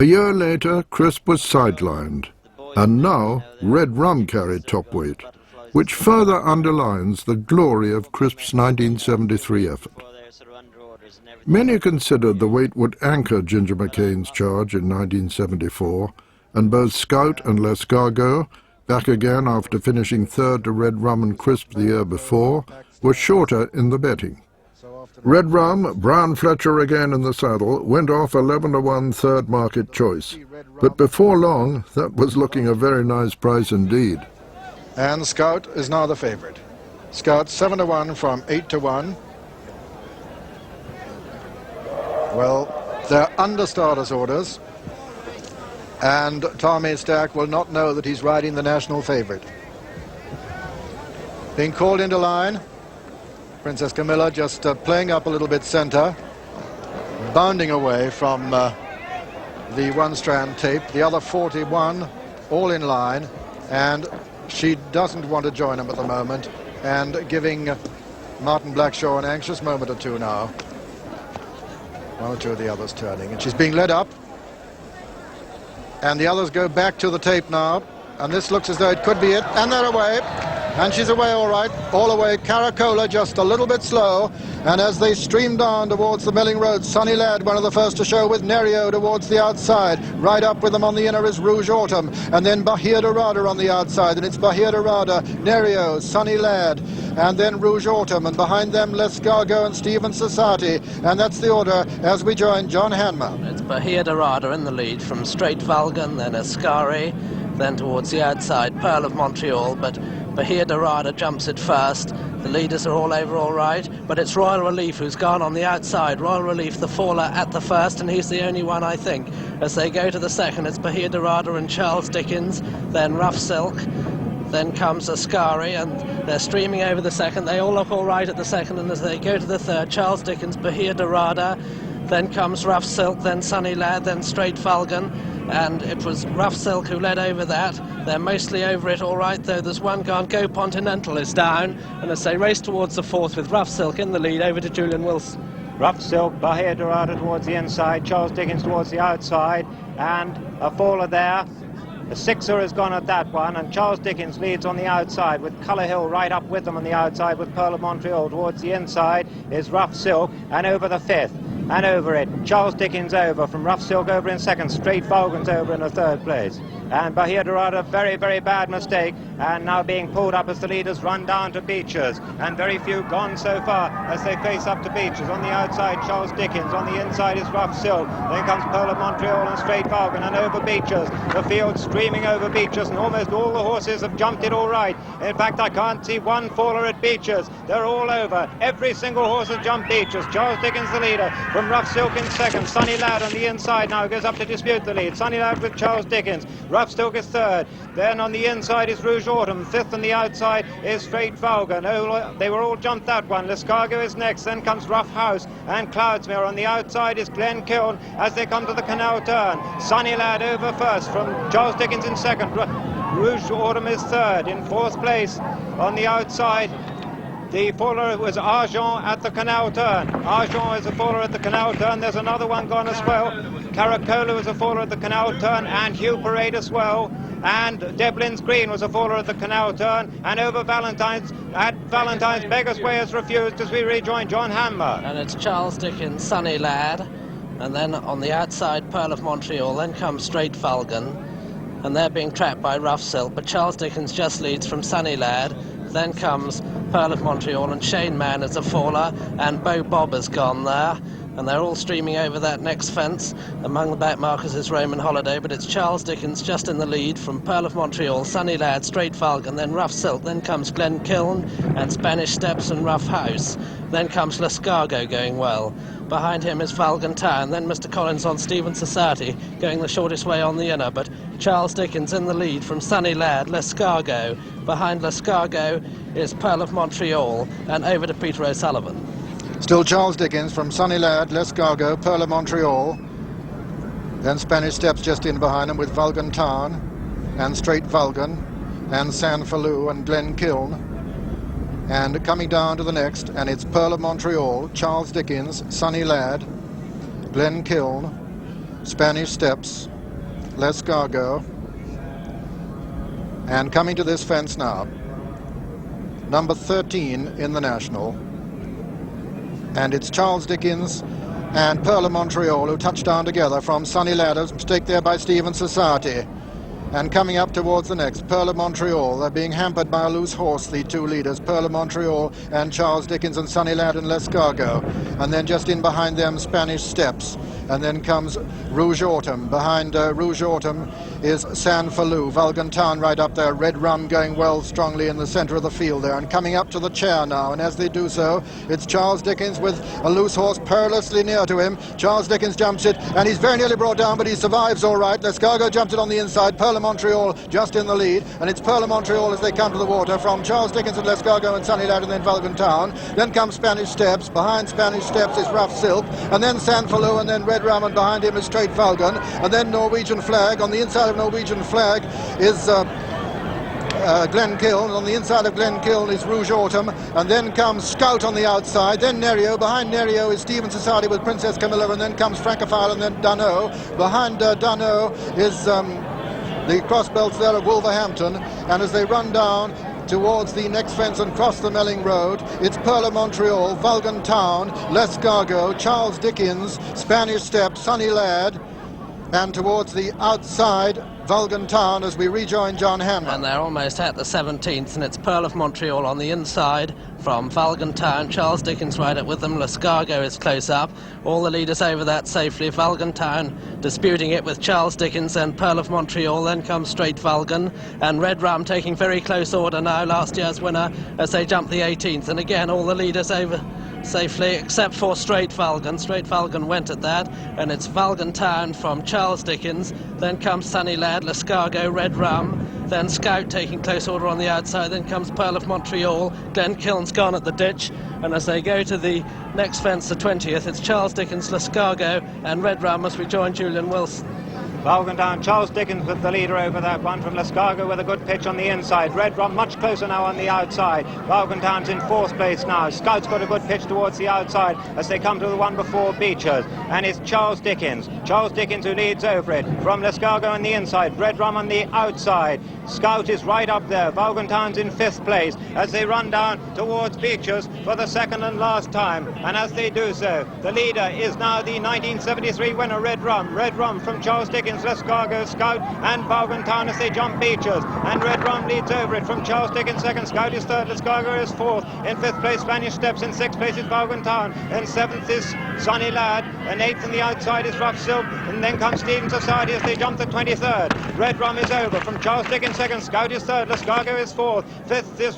year later, Crisp was sidelined, and now Red Rum carried top weight, which further underlines the glory of Crisp's 1973 effort. Many considered the weight would anchor Ginger McCain's charge in 1974, and both Scout and Lescargo, back again after finishing third to Red Rum and Crisp the year before, were shorter in the betting. Red Rum, Brown Fletcher again in the saddle, went off 11-1 third market choice. But before long, that was looking a very nice price indeed. And Scout is now the favorite. Scout 7-1 from 8-1. Well, they're under starters orders, and Tommy Stack will not know that he's riding the national favorite. Being called into line, Princess Camilla just playing up a little bit center, bounding away from the one-strand tape. The other 41 all in line, and she doesn't want to join him at the moment, and giving Martin Blackshaw an anxious moment or two now. One or two of the others turning, and she's being led up, and the others go back to the tape now, and this looks as though it could be it, and they're away, and she's away all right, all away. Caracola just a little bit slow, and as they stream down towards the Milling Road, Sunny Lad, one of the first to show, with Nerio towards the outside. Right up with them on the inner is Rouge Autumn, and then Bahia Dorada on the outside, and it's Bahia Dorada, Nerio, Sunny Lad, and then Rouge Autumn, and behind them Lescargo and Stephen Society, and that's the order as we join John Hanmer. It's Bahia Dorada in the lead from Straight Valgan, then Ascari, then towards the outside Pearl of Montreal, but Bahia Dorada jumps it first. The leaders are all over all right, but it's Royal Relief who's gone on the outside. Royal Relief, the faller at the first, and he's the only one, I think. As they go to the second, it's Bahia Dorada and Charles Dickens, then Rough Silk, then comes Ascari, and they're streaming over the second. They all look all right at the second, and as they go to the third, Charles Dickens, Bahia Dorada, then comes Rough Silk, then Sunny Lad, then Straight Falcon, and it was Rough Silk who led over that. They're mostly over it all right, though there's one gone. Go Continental is down, and as they race towards the fourth with Rough Silk in the lead, over to Julian Wilson. Rough Silk, Bahia Dorada towards the inside, Charles Dickens towards the outside, and a faller there. The sixer has gone at that one, and Charles Dickens leads on the outside with Colour Hill right up with them on the outside, with Pearl of Montreal. Towards the inside is Rough Silk, and over the fifth, and over it, Charles Dickens over, from Rough Silk over in second, Straight Falcons over in the third place. And Bahia Dorada, very, very bad mistake, and now being pulled up as the leaders run down to Beechers, and very few gone so far as they face up to Beechers. On the outside, Charles Dickens, on the inside is Rough Silk, then comes Pearl of Montreal and Straight Falcon, and over Beechers. The field streaming over Beechers, and almost all the horses have jumped it all right. In fact, I can't see one faller at Beechers. They're all over. Every single horse has jumped Beechers. Charles Dickens the leader, from Rough Silk in second. Sunny Lad on the inside now goes up to dispute the lead. Sunny Lad with Charles Dickens. Rough Silk is third. Then on the inside is Rouge Autumn. Fifth on the outside is Straight Falcon. Oh, they were all jumped that one. Lescargo is next. Then comes Rough House and Cloudsmere. On the outside is Glen Kiln as they come to the canal turn. Sunny Lad over first from Charles Dickens in second. Rouge Autumn is third. In fourth place on the outside, the faller was Argent at the canal turn. Argent is a faller at the canal turn. There's another one gone as well. Caracola was a faller at the canal turn, and Hugh Parade as well. And Deblin's Green was a faller at the canal turn. And over Valentine's, at Valentine's, Beggar's Way has refused as we rejoin John Hanmer. And it's Charles Dickens, Sunny Lad. And then on the outside, Pearl of Montreal. Then comes Straight Falcon. And they're being trapped by Rough Silk. But Charles Dickens just leads from Sunny Lad. Then comes Pearl of Montreal, and Shane Man is a faller, and Beau Bob has gone there, and they're all streaming over that next fence. Among the back markers is Roman Holiday, but it's Charles Dickens just in the lead from Pearl of Montreal, Sunny Lad, Straight Falcon, then Rough Silk, then comes Glen Kiln and Spanish Steps and Rough House. Then comes Lescargo going well. Behind him is Falcon Town, then Mr. Collins on Stephen Society going the shortest way on the inner, but Charles Dickens in the lead from Sunny Lad, Lescargo. Behind Lescargo is Pearl of Montreal, and over to Peter O'Sullivan. Still Charles Dickens from Sunny Lad, Lescargo, Pearl of Montreal. Then Spanish Steps just in behind him with Vulcan Town and Straight Vulcan and San Falou and Glen Kiln. And coming down to the next, and it's Pearl of Montreal, Charles Dickens, Sunny Lad, Glen Kiln, Spanish Steps, Lescargo. And coming to this fence now, number 13 in the National. And it's Charles Dickens and Pearl of Montreal who touch down together from Sunny Ladders, mistake there by Stephen Society. And coming up towards the next, Pearl of Montreal. They're being hampered by a loose horse, the two leaders, Pearl of Montreal and Charles Dickens and Sunny Lad and Lescargo. And then just in behind them, Spanish Steps. And then comes Rouge Autumn. Behind Rouge Autumn is San Falou. Vulcan Town right up there. Red Rum going well strongly in the centre of the field there. And coming up to the chair now. And as they do so, it's Charles Dickens with a loose horse perilously near to him. Charles Dickens jumps it, and he's very nearly brought down, but he survives all right. Lescargo jumps it on the inside. Pearl of Montreal just in the lead. And it's Pearl of Montreal as they come to the water from Charles Dickens and Lescargo and Sunny Lad and then Vulcan Town. Then comes Spanish Steps. Behind Spanish Steps is Rough Silk. And then San Falou, and then Red Rum, and behind him is Straight Falcon, and then Norwegian Flag. On the inside of Norwegian Flag is Glen Kiln. On the inside of Glen Kiln is Rouge Autumn, and then comes Scout on the outside, then Nerio. Behind Nerio is Stephen Society with Princess Camilla, and then comes Francophile, and then Dunno. Behind Dunno is the crossbelts there of Wolverhampton, and as they run down towards the next fence and cross the Melling Road, it's Pearl of Montreal, Vulcan Town, Lescargo, Charles Dickens, Spanish Steps, Sunny Lad, and towards the outside, Vulcan Town as we rejoin John Hanmer. And they're almost at the 17th, and it's Pearl of Montreal on the inside from Vulcan Town. Charles Dickens right up with them. Lescargo is close up. All the leaders over that safely. Vulcan Town disputing it with Charles Dickens and Pearl of Montreal. Then comes Straight Vulcan, and Red Rum taking very close order now, last year's winner, as they jump the 18th. And again, all the leaders over safely except for Straight Vulcan. Straight Vulcan went at that, and it's Vulcan Town from Charles Dickens. Then comes Sunny Lad, Lescargo, Red Rum, then Scout taking close order on the outside. Then comes Pearl of Montreal. Glen Kiln's gone at the ditch, and as they go to the next fence, the 20th, it's Charles Dickens, Lescargo, and Red Rum as we join Julian Wilson. Vulcan Town, Charles Dickens with the leader over that one from Lescargo with a good pitch on the inside. Red Rum much closer now on the outside. Vulcan Town's in fourth place now. Scout's got a good pitch towards the outside as they come to the one before Beechers. And it's Charles Dickens. Charles Dickens who leads over it from Lescargo on the inside. Red Rum on the outside. Scout is right up there. Vulcan Town's in fifth place as they run down towards Beechers for the second and last time. And as they do so, the leader is now the 1973 winner, Red Rum. Red Rum from Charles Dickens, Lescargo, Scout and Vulcan Town as they jump Beechers, and Red Rum leads over it from Charles Dickens second, Scout is third, Lescargo is fourth, in fifth place Spanish Steps, in sixth place is Vulcan Town, in seventh is Sunny Lad, and eighth on the outside is Rough Silk, and then comes Stephen Society as they jump the 23rd. Red Rum is over from Charles Dickens second, Scout is third, Lescargo is fourth, fifth is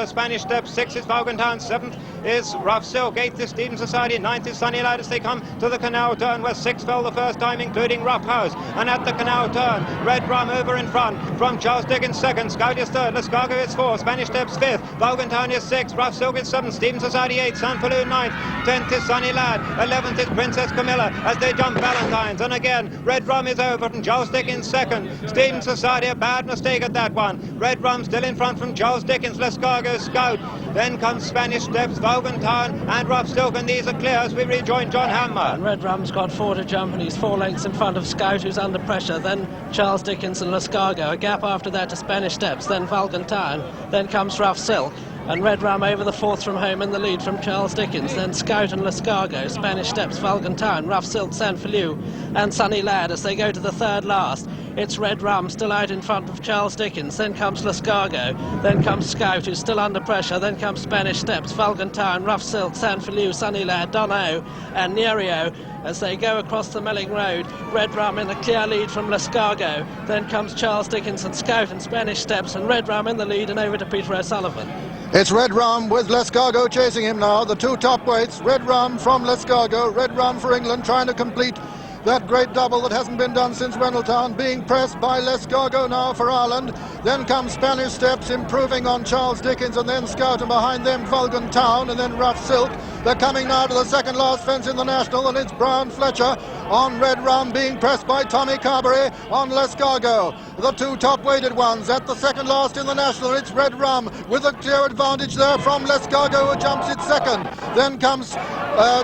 Spanish Steps, sixth is Vulcan Town, seventh is Rough Silk, eighth is Stephen Society, ninth is Sunny Lad as they come to the canal turn where six fell the first time, including Rough House. And at the canal turn, Red Rum over in front from Charles Dickens second, Scout is third, Lescargo is fourth, Spanish Steps fifth, Vulcan Town is sixth, Rough Silk is seventh, Stephen Society eighth, San Falou ninth, 10th is Sunny Lad, 11th is Princess Camilla as they jump Valentine's. And again, Red Rum is over from Charles Dickens second, Stephen Society a bad mistake at that one. Red Rum still in front from Charles Dickens, Lescargo, Scout. Then comes Spanish Steps, Vulcan Town and Rough Silk, and these are clear as we rejoin John Hanmer. And Red Rum's got four to jump, and he's 4 lengths in front of Scout, who's under pressure. Then Charles Dickens and Lescargo. A gap after that to Spanish Steps, then Vulcan Town. Then comes Rough Silk. And Red Rum over the fourth from home in the lead from Charles Dickens. Then Scout and Lescargo, Spanish Steps, Vulcan Town, Rough Silk, San Falou and Sunny Lad as they go to the third last. It's Red Rum still out in front of Charles Dickens. Then comes Lescargo. Then comes Scout, who's still under pressure. Then comes Spanish Steps, Vulcan Town, Rough Silk, San Falou, Sunny Lad, Dunno and Nerio as they go across the Melling Road. Red Rum in a clear lead from Lescargo. Then comes Charles Dickens and Scout and Spanish Steps, and Red Rum in the lead and over to Peter O'Sullivan. It's Red Rum with Lescargo chasing him now. The two top weights, Red Rum from Lescargo, Red Rum for England, trying to complete that great double that hasn't been done since Wendeltown, being pressed by Lescargo now for Ireland. Then comes Spanish Steps improving on Charles Dickens, and then Scout, and behind them Vulcan Town, and then Rough Silk. They're coming now to the second last fence in the National, and it's Brian Fletcher on Red Rum being pressed by Tommy Carberry on Lescargo. The two top-weighted ones at the second last in the National. It's Red Rum with a clear advantage there from Lescargo, who jumps it second. Then comes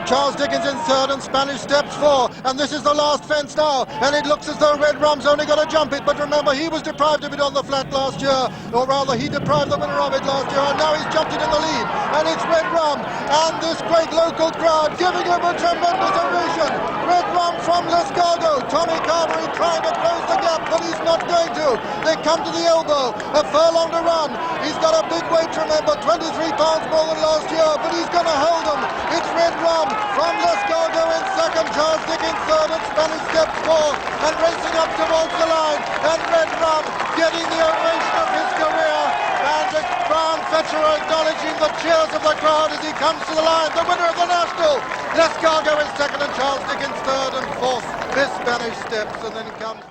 Charles Dickens in third and Spanish Steps four. And this is the last fence now, and it looks as though Red Rum's only going to jump it. But remember, he was deprived of it on the flat last year, or rather he deprived the winner of it last year, and now he's jumped it in the lead. And it's Red Rum and this great local crowd giving him a tremendous ovation. Red Rum from Lescargo. Tommy Carberry trying to close the gap, but he's not going to. They come to the elbow, a furlong to run. He's got a big weight, remember, 23 pounds more than last year, but he's going to hold him. It's Red Rum from Lescargo in second, Charles Dickens third, and Spanish Steps fourth, and racing up towards the line, and Red Rum getting the ovation of his career, and Brian Fletcher acknowledging the cheers of the crowd as he comes to the line, the winner of the National. Lescargo in second, and Charles Dickens third, and fourth, Miss Spanish Steps, and then comes